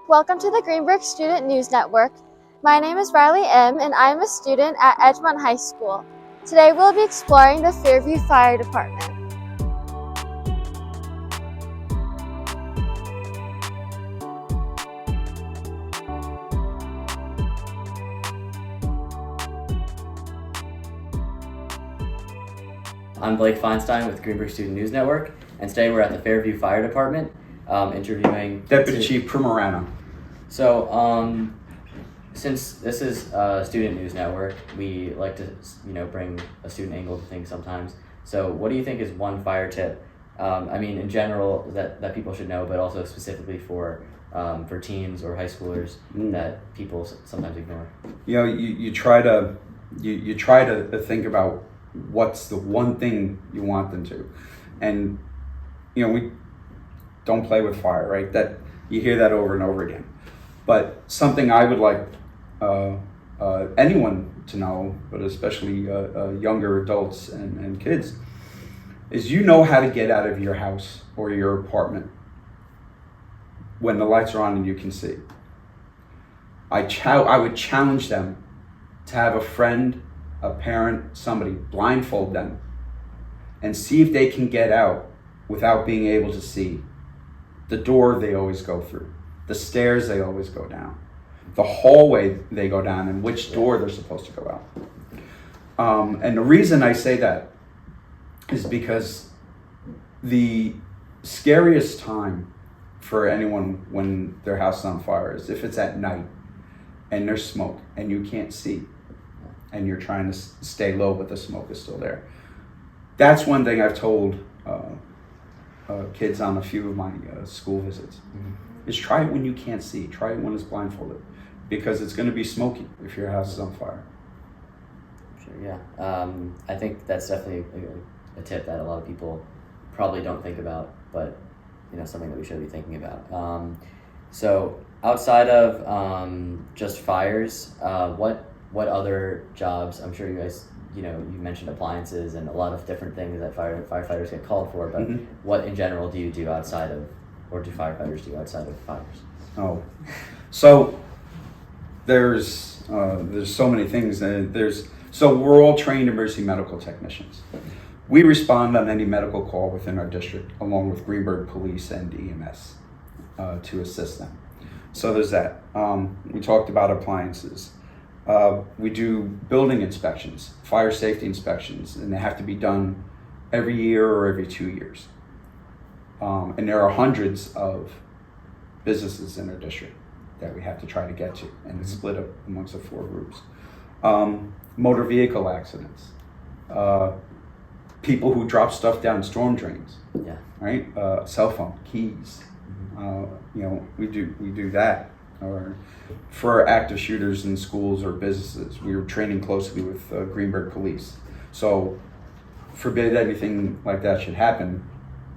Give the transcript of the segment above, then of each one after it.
Welcome to the Greenburgh Student News Network. My name is Riley M. and I am a student at Edgemont High School. Today we'll be exploring the Fairview Fire Department. I'm Blake Feinstein with Greenburgh Student News Network, and today we're at the Fairview Fire Department interviewing Deputy Chief Primerano. So, since this is a student news network, we like to, bring a student angle to things sometimes. So, what do you think is one fire tip? In general, that people should know, but also specifically for teens or high schoolers that people sometimes ignore. You try to think about what's the one thing you want them to, and we don't play with fire, right? That you hear that over and over again. But something I would like anyone to know, but especially younger adults and kids, is how to get out of your house or your apartment when the lights are on and you can see. I would challenge them to have a friend, a parent, somebody blindfold them and see if they can get out without being able to see the door they always go through, the stairs they always go down, the hallway they go down, and which door they're supposed to go out. And the reason I say that is because the scariest time for anyone when their house is on fire is if it's at night and there's smoke and you can't see and you're trying to stay low but the smoke is still there. That's one thing I've told kids on a few of my school visits, is try it when you can't see, try it when it's blindfolded, because it's going to be smoky if your house is on fire. Sure, yeah. I think that's definitely a tip that a lot of people probably don't think about, but something that we should be thinking about. So outside of just fires, what other jobs? I'm sure you guys, you mentioned appliances and a lot of different things that firefighters get called for, but what in general do you do outside of, or do firefighters do outside of fires? So there's so many things. So we're all trained emergency medical technicians. We respond on any medical call within our district, along with Greenburgh Police and EMS to assist them. So there's that. We talked about appliances. We do building inspections, fire safety inspections, and they have to be done every year or every 2 years. And there are hundreds of businesses in our district that we have to try to get to, and it's split up amongst the 4 groups. Motor vehicle accidents, people who drop stuff down storm drains, right? Cell phone, keys, we do that. Or for active shooters in schools or businesses, we were training closely with Greenburgh Police. So, forbid anything like that should happen,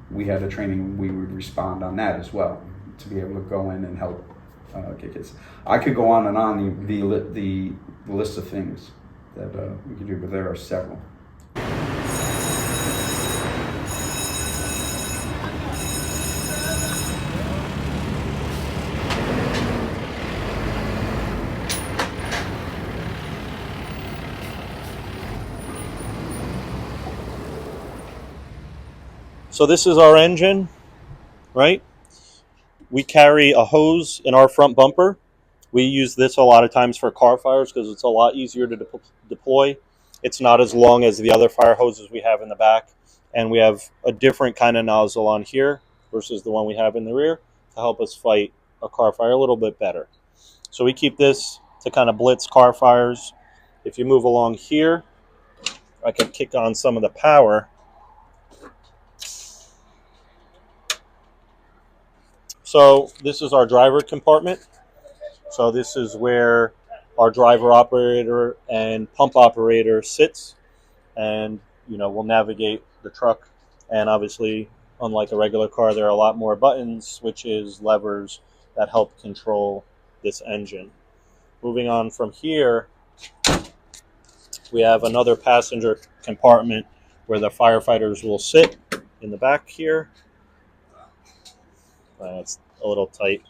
we had a training, we would respond on that as well, to be able to go in and help get kids. I could go on and on the list of things that we could do, but there are several. So this is our engine, right? We carry a hose in our front bumper. We use this a lot of times for car fires because it's a lot easier to deploy. It's not as long as the other fire hoses we have in the back. And we have a different kind of nozzle on here versus the one we have in the rear to help us fight a car fire a little bit better. So we keep this to kind of blitz car fires. If you move along here, I could kick on some of the power. So this is our driver compartment. So this is where our driver operator and pump operator sits, and we'll navigate the truck. And obviously, unlike a regular car, there are a lot more buttons, switches, levers that help control this engine. Moving on from here, we have another passenger compartment where the firefighters will sit in the back here. It's a little tight.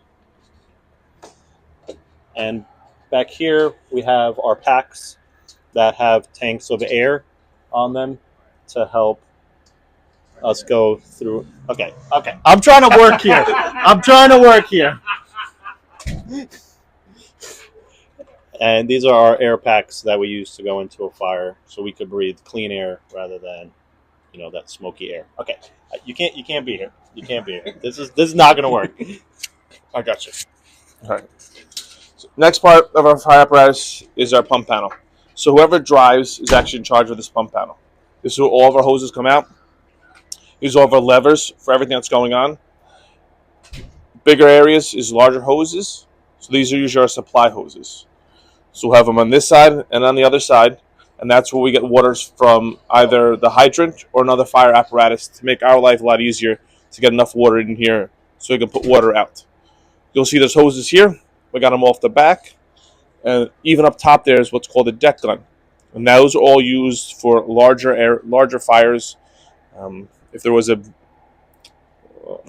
And back here we have our packs that have tanks of air on them to help us go through. Okay. I'm trying to work here. And these are our air packs that we use to go into a fire, so we could breathe clean air rather than, that smoky air. Okay, you can't be here. You can't be here. This is not going to work. I got you. All right. So next part of our fire apparatus is our pump panel. So whoever drives is actually in charge of this pump panel. This is where all of our hoses come out. These are all of our levers for everything that's going on. Bigger areas is larger hoses. So these are usually our supply hoses. So we'll have them on this side and on the other side. And that's where we get waters from either the hydrant or another fire apparatus to make our life a lot easier to get enough water in here so we can put water out. You'll see there's hoses here. We got them off the back. And even up top there is what's called a deck gun. And those are all used for larger fires. If there was a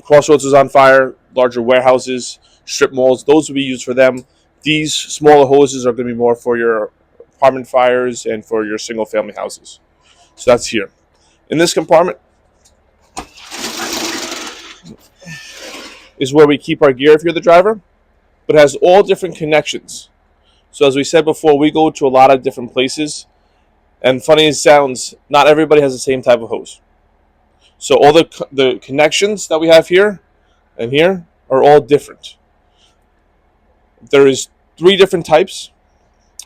crossroads was on fire, larger warehouses, strip malls, those would be used for them. These smaller hoses are going to be more for your apartment fires and for your single family houses. So that's here. In this compartment is where we keep our gear if you're the driver, but it has all different connections. So as we said before, we go to a lot of different places, and funny as it sounds, not everybody has the same type of hose. So all the connections that we have here and here are all different. There is 3 different types.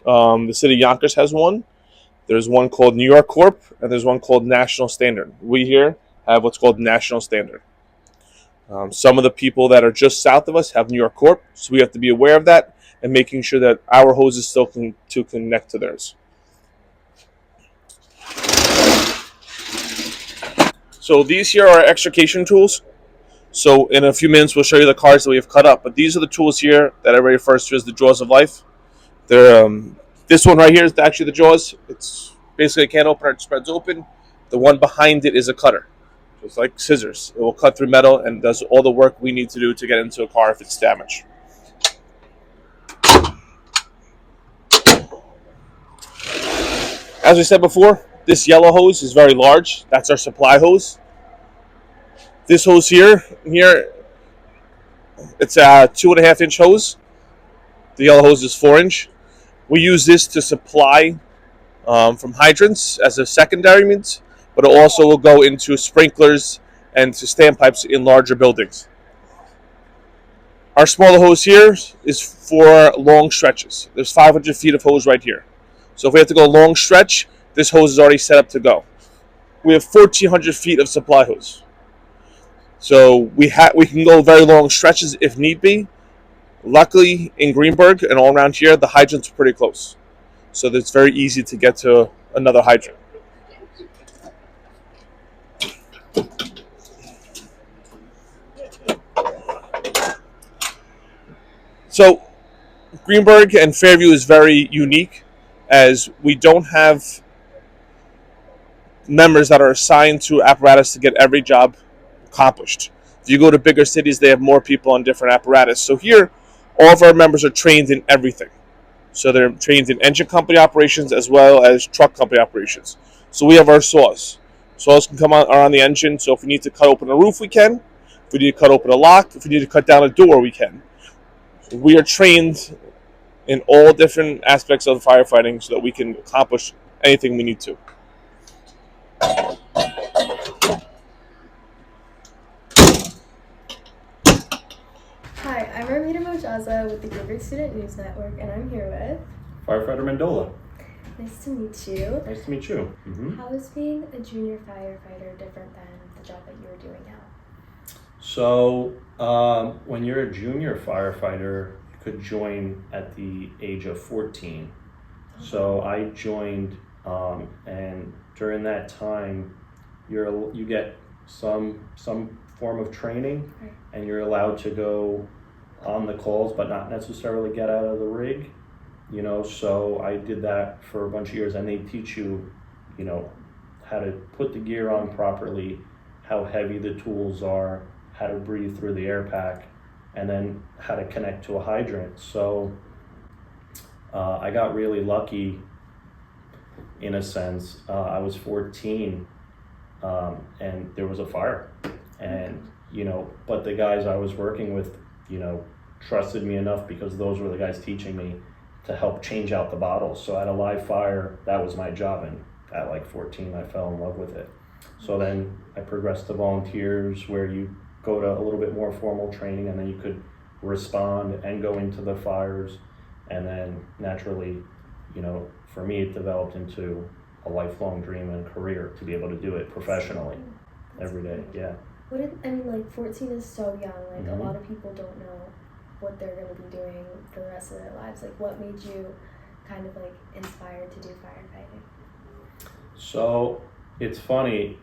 The city of Yonkers has one. There's one called New York Corp, and there's one called National Standard. We here have what's called National Standard. Some of the people that are just south of us have New York Corp, so we have to be aware of that and making sure that our hoses still to connect to theirs. So these here are extrication tools. So in a few minutes we'll show you the cards that we have cut up, but these are the tools here that everybody refers to as the jaws of life. They're, this one right here is actually the jaws. It's basically a can opener, it spreads open. The one behind it is a cutter. So it's like scissors. It will cut through metal and does all the work we need to do to get into a car if it's damaged. As we said before, this yellow hose is very large. That's our supply hose. This hose here, it's a 2.5-inch hose. The yellow hose is 4-inch. We use this to supply from hydrants as a secondary means, but it also will go into sprinklers and to standpipes in larger buildings. Our smaller hose here is for long stretches. There's 500 feet of hose right here. So if we have to go a long stretch, this hose is already set up to go. We have 1,400 feet of supply hose. So we can go very long stretches if need be. Luckily, in Greenburgh and all around here, the hydrants are pretty close. So it's very easy to get to another hydrant. So Greenburgh and Fairview is very unique as we don't have members that are assigned to apparatus to get every job accomplished. If you go to bigger cities, they have more people on different apparatus. So here, all of our members are trained in everything. So they're trained in engine company operations as well as truck company operations. So we have our saws. Saws can come on the engine, so if we need to cut open a roof, we can. If we need to cut open a lock, if we need to cut down a door, we can. We are trained in all different aspects of firefighting so that we can accomplish anything we need to. Hi, I'm Ramita Mojaza with the Greenburgh Student News Network, and I'm here with Firefighter Mendola. Nice to meet you. Nice to meet you. Mm-hmm. How is being a junior firefighter different than the job that you are doing now? So when you're a junior firefighter, you could join at the age of 14. So I joined, and during that time, you get some form of training, Right. and you're allowed to go on the calls, but not necessarily get out of the rig. So I did that for a bunch of years, and they teach you, how to put the gear on properly, how heavy the tools are, how to breathe through the air pack, and then how to connect to a hydrant. So I got really lucky in a sense. I was 14 and there was a fire, and but the guys I was working with, trusted me enough, because those were the guys teaching me to help change out the bottles. So at a live fire, that was my job, and at like 14 I fell in love with it. So then I progressed to volunteers, where you go to a little bit more formal training, and then you could respond and go into the fires. And then naturally, for me, it developed into a lifelong dream and career to be able to do it professionally every day. Yeah. 14 is so young. Like, Mhm. a lot of people don't know what they're going to be doing for the rest of their lives. Like, what made you kind of like inspired to do firefighting? So it's funny,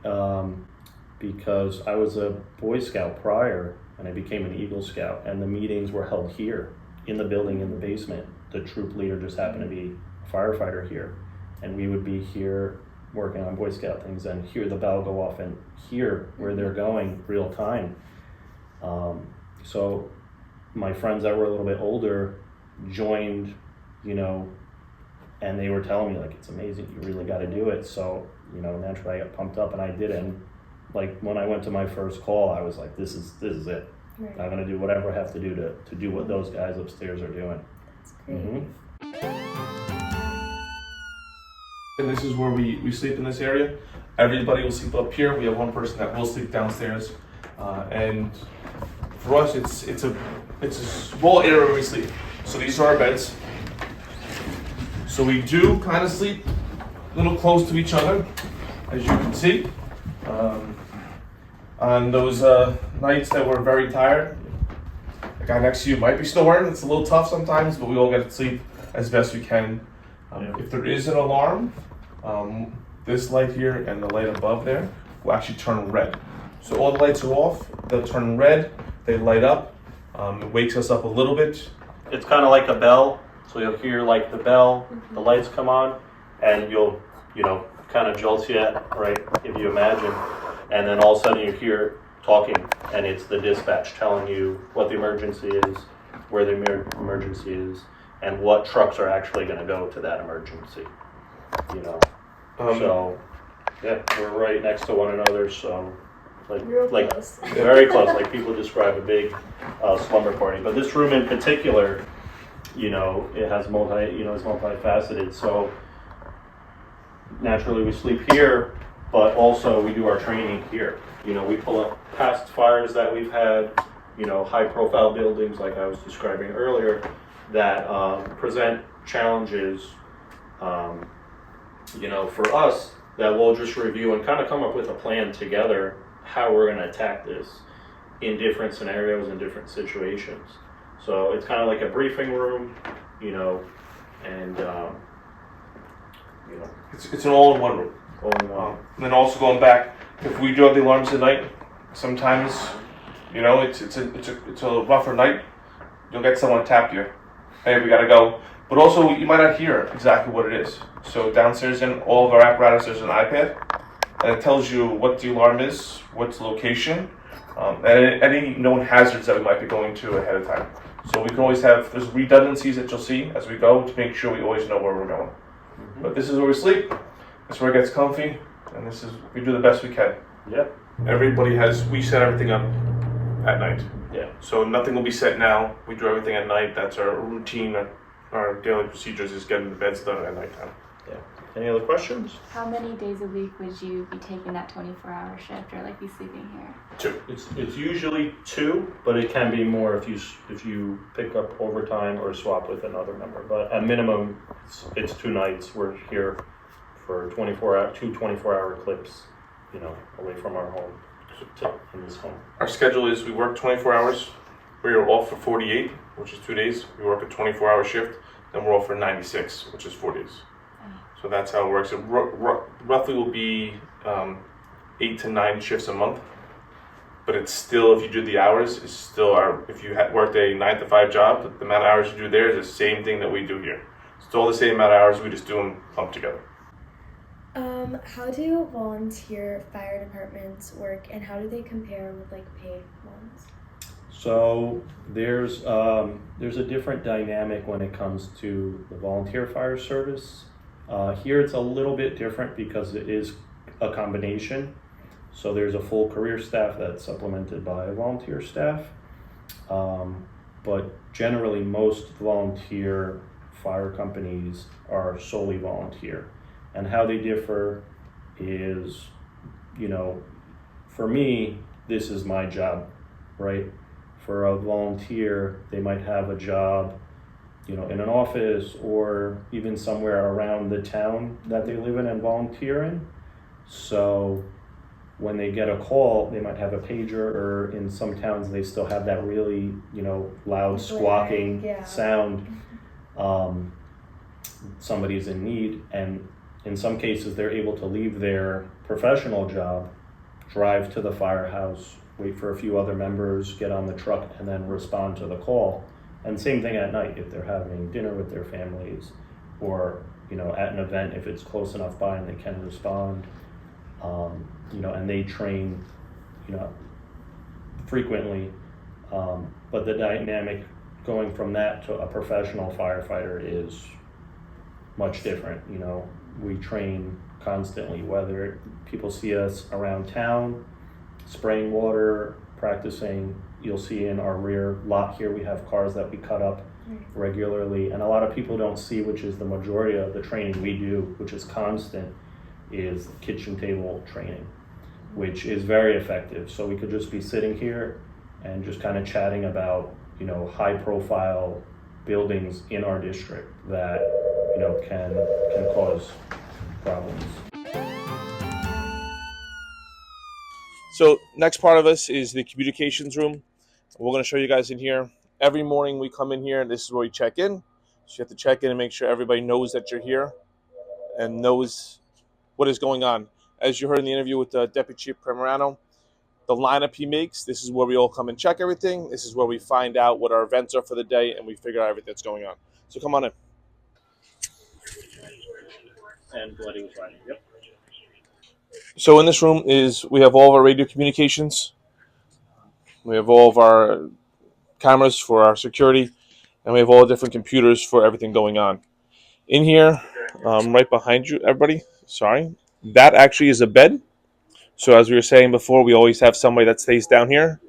because I was a Boy Scout prior, and I became an Eagle Scout, and the meetings were held here in the building in the basement. The troop leader just happened to be a firefighter here, and we would be here working on Boy Scout things and hear the bell go off and hear where they're going real time. So my friends that were a little bit older joined, and they were telling me, like, it's amazing, you really got to do it. So, naturally I got pumped up and I did it. And like when I went to my first call, I was like, this is it. Right. I'm gonna do whatever I have to do to do what those guys upstairs are doing. That's great. Mhm. And this is where we sleep in this area. Everybody will sleep up here. We have one person that will sleep downstairs. And for us, it's a small area where we sleep. So these are our beds. So we do kind of sleep a little close to each other, as you can see. On those nights that we're very tired, the guy next to you might be snoring. It's a little tough sometimes, but we all get to sleep as best we can. If there is an alarm, this light here and the light above there will actually turn red. So all the lights are off, they'll turn red, they light up. It wakes us up a little bit. It's kind of like a bell, so you'll hear like the bell, the lights come on, and you'll, kind of jolts you, right, if you imagine, and then all of a sudden you hear talking, and it's the dispatch telling you what the emergency is, where the emergency is, and what trucks are actually going to go to that emergency, so, yeah, we're right next to one another, so, Real like close. very close, like people describe a big slumber party. But this room in particular, it has it's multifaceted. So naturally we sleep here, but also we do our training here. We pull up past fires that we've had, high profile buildings like I was describing earlier that present challenges, for us, that we'll just review and kind of come up with a plan together how we're going to attack this in different scenarios and different situations. So it's kind of like a briefing room, and It's an all-in-one room. all in one. And then also going back, if we do have the alarms at night, sometimes, it's a rougher night. You'll get someone tap you. Hey, we gotta go. But also, you might not hear exactly what it is. So downstairs in all of our apparatus, there's an iPad, and it tells you what the alarm is, what's the location, and any known hazards that we might be going to ahead of time. So we can always there's redundancies that you'll see as we go to make sure we always know where we're going. But this is where we sleep, this is where it gets comfy, and we do the best we can. Yeah. We set everything up at night. Yeah. So nothing will be set now. We do everything at night. That's our routine. Our daily procedures is getting the beds done at nighttime. Yeah. Any other questions? How many days a week would you be taking that 24-hour shift, or be sleeping here? 2. It's usually 2, but it can be more if you pick up overtime or swap with another member. But at minimum, it's 2 nights. We're here for 2 24-hour clips, away from our home, in this home. Our schedule is we work 24 hours. We are off for 48, which is 2 days. We work a 24-hour shift. Then we're off for 96, which is 4 days. So that's how it works. It roughly will be 8 to 9 shifts a month. But it's still, if you do the hours, it's still if you worked a 9 to 5 job, the amount of hours you do there is the same thing that we do here. It's all the same amount of hours, we just do them lumped together. How do volunteer fire departments work, and how do they compare with paid ones? So there's a different dynamic when it comes to the volunteer fire service. Here it's a little bit different because it is a combination. So there's a full career staff that's supplemented by volunteer staff. But generally most volunteer fire companies are solely volunteer. And how they differ is, for me, this is my job, right? For a volunteer, they might have a job, in an office or even somewhere around the town that they live in and volunteer in. So when they get a call, they might have a pager, or in some towns they still have that really, loud squawking sound. Somebody's in need, and in some cases they're able to leave their professional job, drive to the firehouse, wait for a few other members, get on the truck, and then respond to the call. And same thing at night if they're having dinner with their families, or at an event if it's close enough by and they can respond. And they train frequently, but the dynamic going from that to a professional firefighter is much different. We train constantly, whether people see us around town spraying water, practicing. You'll see in our rear lot here we have cars that we cut up regularly, and a lot of people don't see, which is the majority of the training we do, which is constant, is kitchen table training, which is very effective. So we could just be sitting here and just kind of chatting about high profile buildings in our district that can cause problems. So next part of us is the communications room. We're going to show you guys in here. Every morning we come in here, and this is where we check in. So you have to check in and make sure everybody knows that you're here and knows what is going on. As you heard in the interview with Deputy Chief Primerano, the lineup he makes, this is where we all come and check everything. This is where we find out what our events are for the day, and we figure out everything that's going on. So come on in. And blooding Friday. Yep. So in this room we have all of our radio communications. We have all of our cameras for our security, and we have all the different computers for everything going on. In here, right behind you, everybody, that actually is a bed. So as we were saying before, we always have somebody that stays down here.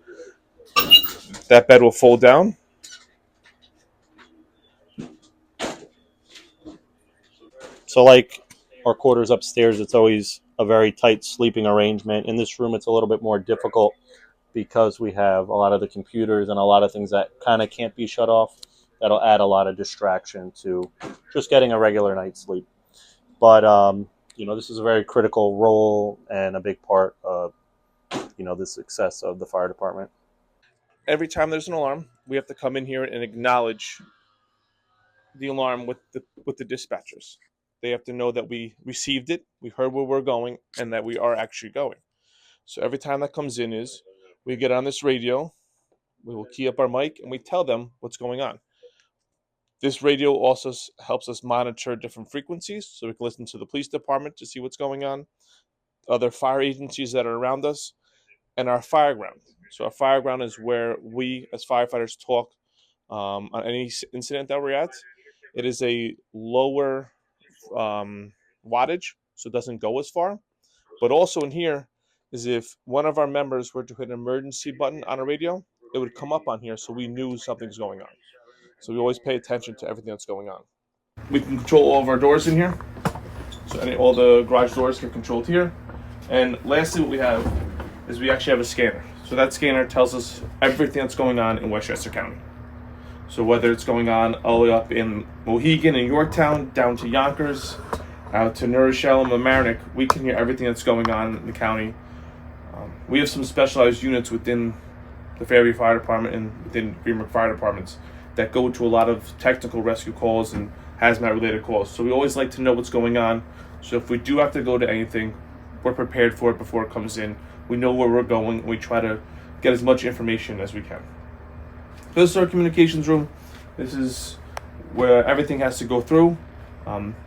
That bed will fold down. So like our quarters upstairs, it's always a very tight sleeping arrangement. In this room, it's a little bit more difficult because we have a lot of the computers and a lot of things that kind of can't be shut off. That'll add a lot of distraction to just getting a regular night's sleep. But, this is a very critical role and a big part of, the success of the fire department. Every time there's an alarm, we have to come in here and acknowledge the alarm with the dispatchers. They have to know that we received it, we heard where we're going, and that we are actually going. So every time that comes in is we get on this radio, we will key up our mic, and we tell them what's going on. This radio also helps us monitor different frequencies, so we can listen to the police department to see what's going on, other fire agencies that are around us, and our fire ground. So our fire ground is where we as firefighters talk on any incident that we're at. It is a lower wattage, so it doesn't go as far. But also in here is if one of our members were to hit an emergency button on a radio, it would come up on here so we knew something's going on. So we always pay attention to everything that's going on. We can control all of our doors in here. So all the garage doors get controlled here. And lastly, what we have is we actually have a scanner. So that scanner tells us everything that's going on in Westchester County. So whether it's going on all the way up in Mohegan and Yorktown, down to Yonkers, out to New Rochelle and Mamaroneck, we can hear everything that's going on in the county. We have some specialized units within the Fairview Fire Department and within Greenburgh Fire Departments that go to a lot of technical rescue calls and hazmat-related calls. So we always like to know what's going on. So if we do have to go to anything, we're prepared for it before it comes in. We know where we're going, and we try to get as much information as we can. This is our communications room. This is where everything has to go through.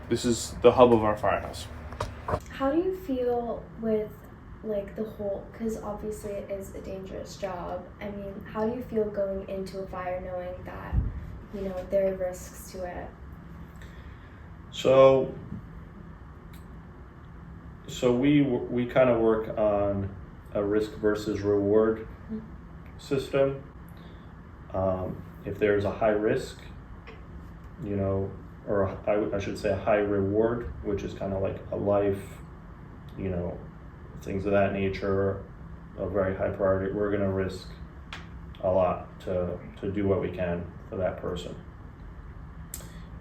This is the hub of our firehouse. How do you feel with like the whole, because obviously it is a dangerous job. I mean, how do you feel going into a fire knowing that, you know, there are risks to it? So we kind of work on a risk versus reward system. If there's a high risk, you know, or I should say a high reward, which is kind of like a life, you know, things of that nature, a very high priority, we're going to risk a lot to do what we can for that person.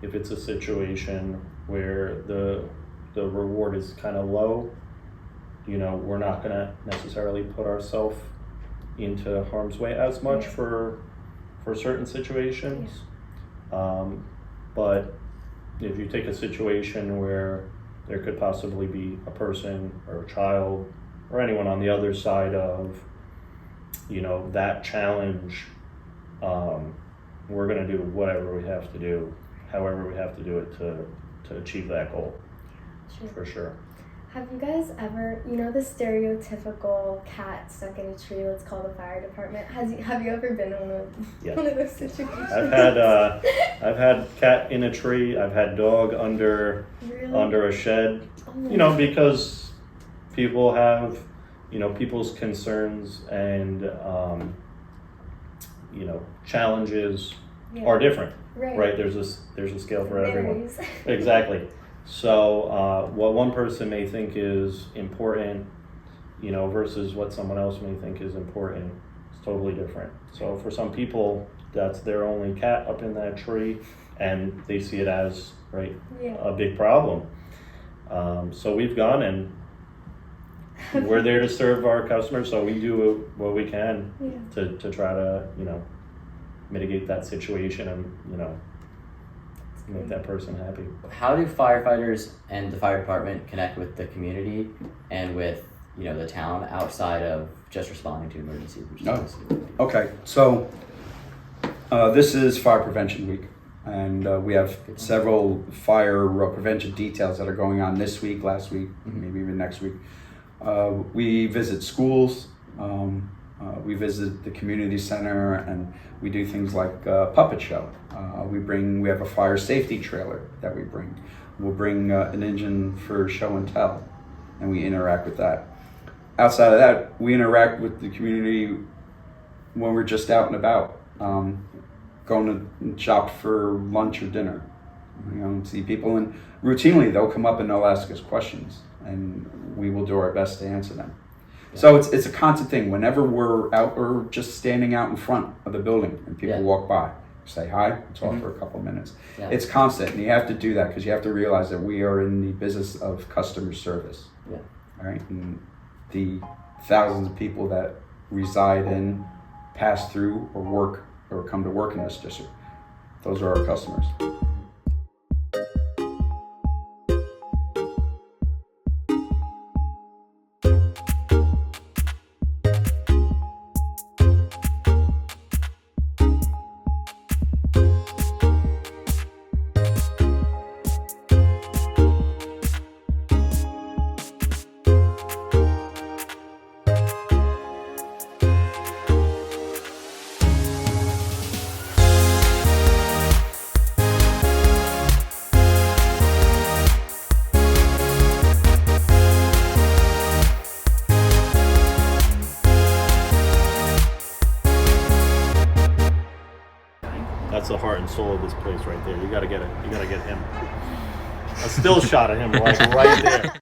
If it's a situation where the reward is kind of low, you know, we're not going to necessarily put ourselves into harm's way as much for certain situations. But if you take a situation where there could possibly be a person or a child or anyone on the other side of, you know, that challenge, we're going to do whatever we have to do, however we have to do it to achieve that goal. Sure. For sure. Have you guys ever, you know, the stereotypical cat stuck in a tree, let's call the fire department? Have you ever been in one of those situations? I've had cat in a tree. I've had dog under a shed. Oh, you know, because people have, you know, people's concerns and you know, challenges are different. Right? There's a scale for everyone. Exactly. So what one person may think is important, you know, versus what someone else may think is important, it's totally different. So for some people, that's their only cat up in that tree, and they see it as a big problem. So we've gone and we're there to serve our customers, so we do what we can to try to, you know, mitigate that situation and, you know, make that person happy. How do firefighters and the fire department connect with the community and with, you know, the town outside of just responding to emergencies? Okay, so this is Fire Prevention Week, and we have several fire prevention details that are going on this week, last week, maybe even next week. We visit schools, we visit the community center, and we do things like puppet show. We have a fire safety trailer that we bring. We'll bring an engine for show and tell, and we interact with that. Outside of that, we interact with the community when we're just out and about, going to shop for lunch or dinner. You know, see people, and routinely they'll come up and they'll ask us questions, and we will do our best to answer them. So it's a constant thing. Whenever we're out or just standing out in front of the building and people walk by, say hi, talk for a couple of minutes. It's constant, and you have to do that because you have to realize that we are in the business of customer service. All right, and the thousands of people that reside in, pass through, or work or come to work in this district, those are our customers. That's the heart and soul of this place right there. You gotta get it. You gotta get him. A still shot of him like right there.